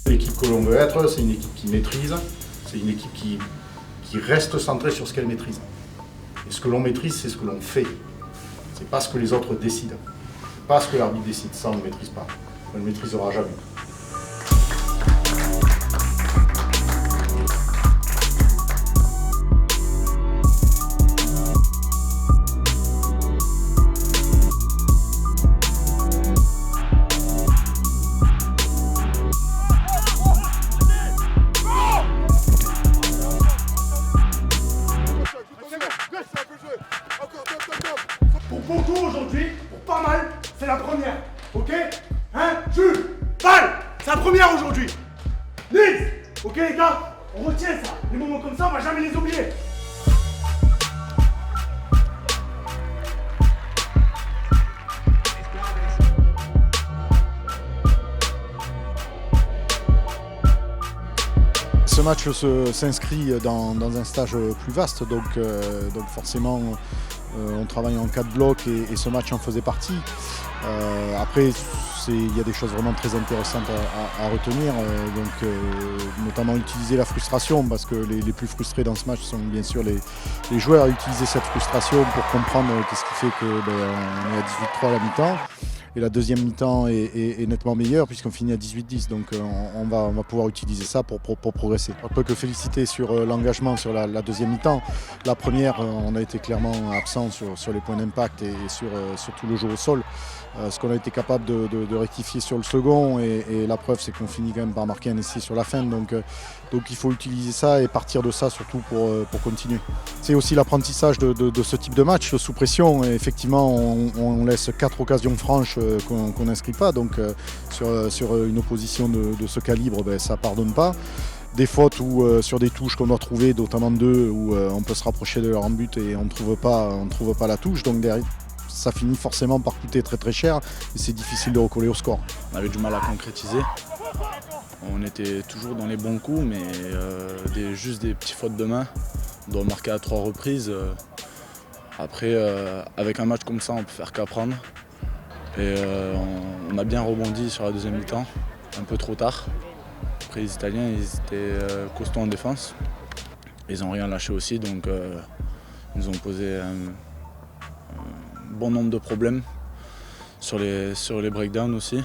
L'équipe que l'on veut être, c'est une équipe qui maîtrise, c'est une équipe qui reste centrée sur ce qu'elle maîtrise. Et ce que l'on maîtrise, c'est ce que l'on fait. C'est pas ce que les autres décident. C'est pas ce que l'arbitre décide. Ça, on ne maîtrise pas. On ne le maîtrisera jamais. Pour beaucoup aujourd'hui, pour pas mal, c'est la première. Ok? Hein? Jules! Balle! C'est la première aujourd'hui! Nils! Ok les gars? On retient ça. Les moments comme ça, on va jamais les oublier. Ce match s'inscrit dans un stage plus vaste, donc forcément on travaille en 4 blocs et ce match en faisait partie. Après, il y a des choses vraiment très intéressantes à retenir, notamment utiliser la frustration, parce que les plus frustrés dans ce match sont bien sûr les joueurs, à utiliser cette frustration pour comprendre qu'est-ce qui fait qu'on est à 18-3 à la mi-temps. Et la deuxième mi-temps est nettement meilleure puisqu'on finit à 18-10, donc on va pouvoir utiliser ça pour progresser. On ne peut que féliciter sur l'engagement sur la deuxième mi-temps. La première, on a été clairement absent sur les points d'impact et sur tout le jeu au sol. Ce qu'on a été capable de rectifier sur le second, et la preuve c'est qu'on finit quand même par marquer un essai sur la fin, donc il faut utiliser ça et partir de ça surtout pour continuer. C'est aussi l'apprentissage de ce type de match sous pression, et effectivement on laisse 4 occasions franches qu'on n'inscrit pas, donc sur une opposition de ce calibre, ça ne pardonne pas. Des fautes ou sur des touches qu'on doit trouver, notamment 2 où on peut se rapprocher de leur en but et on ne trouve pas la touche, donc derrière ça finit forcément par coûter très très cher et c'est difficile de recoller au score. On avait du mal à concrétiser. On était toujours dans les bons coups, mais juste des petites fautes de main. On doit marquer à 3 reprises. Après, avec un match comme ça, on peut faire qu'apprendre. Et on a bien rebondi sur la deuxième mi-temps, un peu trop tard. Après, les Italiens, ils étaient costauds en défense. Ils n'ont rien lâché aussi, donc ils nous ont posé un bon nombre de problèmes sur les breakdowns aussi.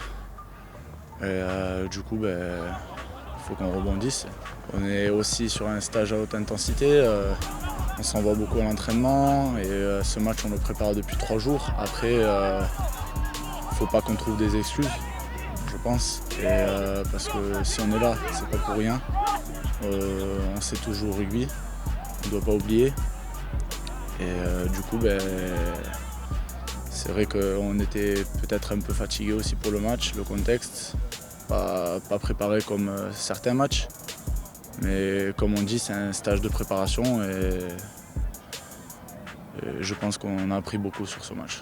Et du coup, il faut qu'on rebondisse. On est aussi sur un stage à haute intensité. On s'envoie beaucoup à l'entraînement et ce match, on le prépare depuis 3 jours. Après, il ne faut pas qu'on trouve des excuses, je pense. Et, parce que si on est là, c'est pas pour rien. On sait toujours rugby, on ne doit pas oublier. Et du coup, c'est vrai qu'on était peut-être un peu fatigué aussi pour le match, le contexte, pas préparé comme certains matchs. Mais comme on dit, c'est un stage de préparation et je pense qu'on a appris beaucoup sur ce match.